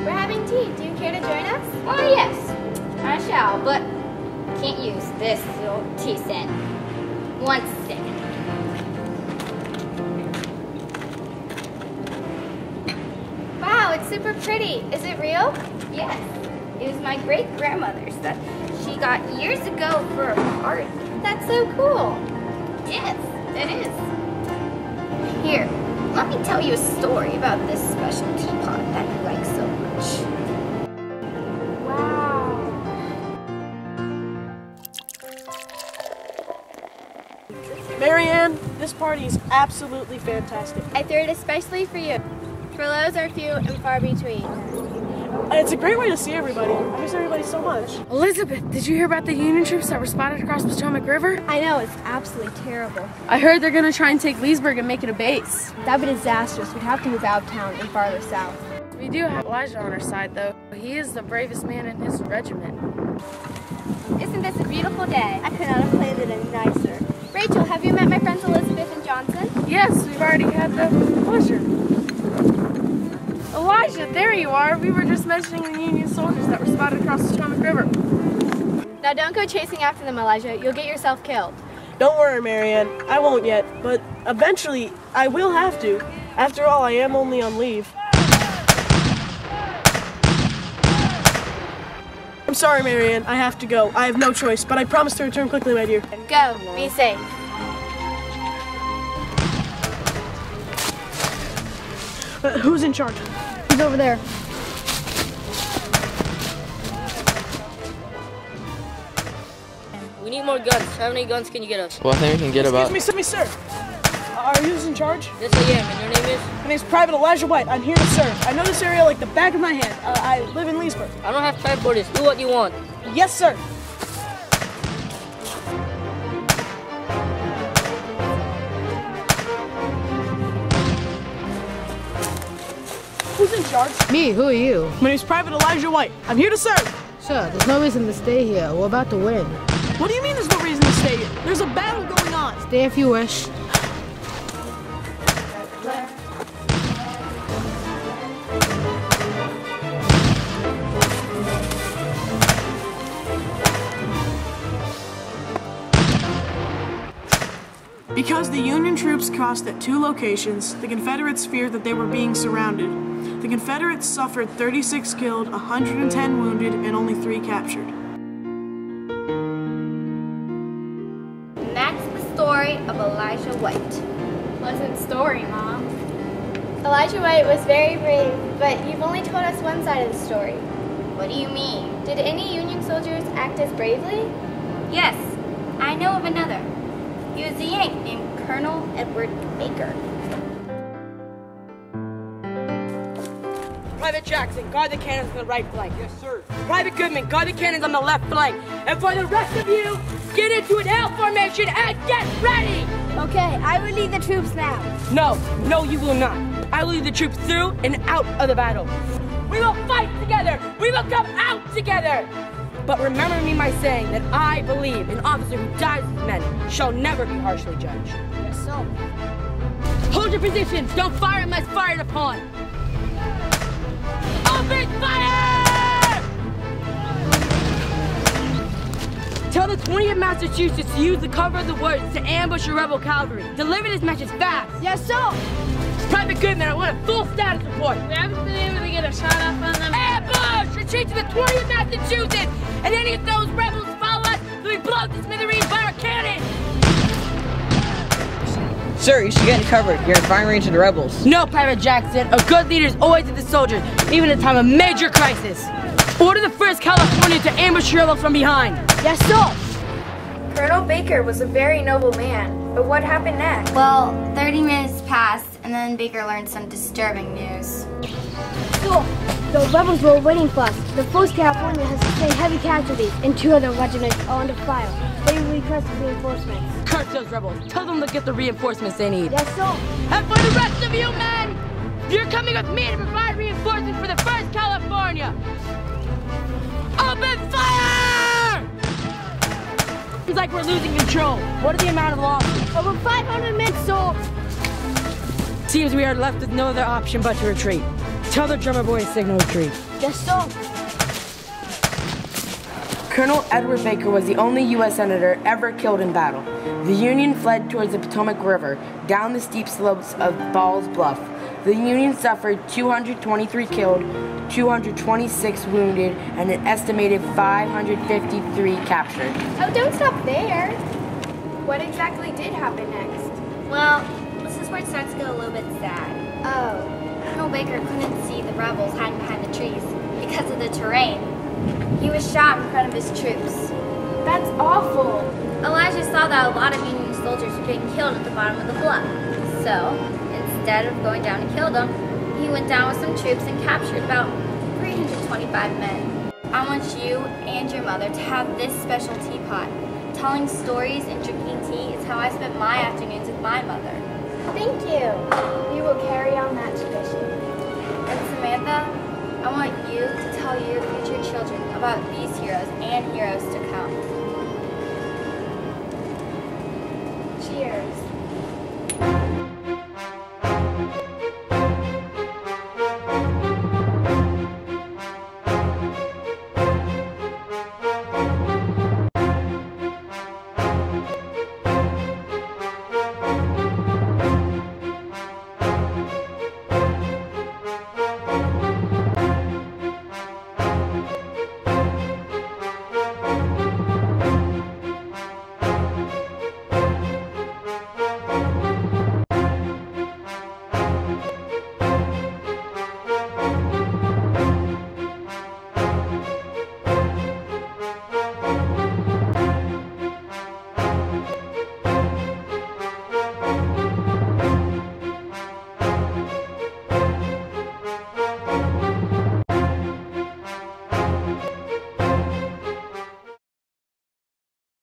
We're having tea. Do you care to join us? Oh, yes. I shall, but can't use this little tea set. 1 second. Wow, it's super pretty. Is it real? Yes. It was my great-grandmother's that she got years ago for a party. That's so cool. Yes, it is. Here, let me tell you a story about this special teapot that you like so much. Wow. Marianne, this party is absolutely fantastic. I threw it especially for you. Furloughs are few and far between. It's a great way to see everybody. I miss everybody so much. Elizabeth, did you hear about the Union troops that were spotted across the Potomac River? I know, it's absolutely terrible. I heard they're gonna try and take Leesburg and make it a base. That'd be disastrous. We'd have to move out of town and farther south. We do have Elijah on our side, though. He is the bravest man in his regiment. Isn't this a beautiful day? I could not have planned it any nicer. Rachel, have you met my friends Elizabeth and Johnson? Yes, we've already had the pleasure. Elijah, there you are. We were just mentioning the Union soldiers that were spotted across the Potomac River. Now don't go chasing after them, Elijah. You'll get yourself killed. Don't worry, Marianne. I won't yet, but eventually I will have to. After all, I am only on leave. I'm sorry, Marianne. I have to go. I have no choice, but I promise to return quickly, my dear. Go. Be safe. Who's in charge? He's over there. We need more guns. How many guns can you get us? Well, I think we can get about... Excuse me, sir. Are you in charge? Yes, I am. And your name is? My name's Private Elijah White. I'm here to serve. I know this area like the back of my hand. I live in Leesburg. I don't have time for this. Do what you want. Yes, sir. Who's in charge? Me, who are you? My name's Private Elijah White. I'm here to serve. Sir, there's no reason to stay here. We're about to win. What do you mean there's no reason to stay here? There's a battle going on. Stay if you wish. Because the Union troops crossed at 2 locations, the Confederates feared that they were being surrounded. The Confederates suffered 36 killed, 110 wounded, and only 3 captured. And that's the story of Elijah White. Pleasant story, Mom. Elijah White was very brave, but you've only told us one side of the story. What do you mean? Did any Union soldiers act as bravely? Yes, I know of another. He was a Yank named Colonel Edward Baker. Private Jackson, guard the cannons on the right flank. Yes, sir. Private Goodman, guard the cannons on the left flank. And for the rest of you, get into an L formation and get ready! Okay, I will lead the troops now. No, you will not. I will lead the troops through and out of the battle. We will fight together! We will come out together! But remember me by saying that I believe an officer who dies with men shall never be harshly judged. Yes, sir. Hold your positions! Don't fire unless fired upon! Open fire! Tell the 20th Massachusetts to use the cover of the woods to ambush your rebel cavalry. Deliver this message fast! Yes, sir. Private Goodman, I want a full status report. We haven't been able to get a shot off on them. Ambush! Retreat to the 20th Massachusetts! And any of those rebels follow us, will be blown to smithereens by our cannon! Sir, you should get in cover. You're in firing range of the rebels. No, Private Jackson. A good leader is always with the soldiers, even in a time of major crisis. Order the 1st California to ambush your rebels from behind. Yes, sir. Colonel Baker was a very noble man, but what happened next? Well, 30 minutes passed, and then Baker learned some disturbing news. So, the rebels were waiting for us. The 1st California has sustained heavy casualties, and 2 other regiments are under fire. They requested reinforcements. Curse those rebels. Tell them to get the reinforcements they need. Yes, sir. And for the rest of you men, you're coming with me to provide reinforcements for the 1st California. Open fire! Seems like we're losing control. What are the amount of losses? Over 500 men, sir. Seems we are left with no other option but to retreat. Tell the drummer boy to signal retreat. Yes, sir. Colonel Edward Baker was the only U.S. senator ever killed in battle. The Union fled towards the Potomac River, down the steep slopes of Bluff. The Union suffered 223 killed, 226 wounded, and an estimated 553 captured. Oh, don't stop there. What exactly did happen next? Well, this is where it starts to get a little bit sad. Oh. Colonel Baker couldn't see the rebels hiding behind the trees because of the terrain. He was shot in front of his troops. That's awful. Elijah saw that a lot of Union soldiers were getting killed at the bottom of the bluff. So, instead of going down to kill them, he went down with some troops and captured about 325 men. I want you and your mother to have this special teapot. Telling stories and drinking tea is how I spent my afternoons with my mother. Thank you. We will carry on that tradition. And Samantha, I want you to tell your future children about these heroes and heroes to come. Cheers.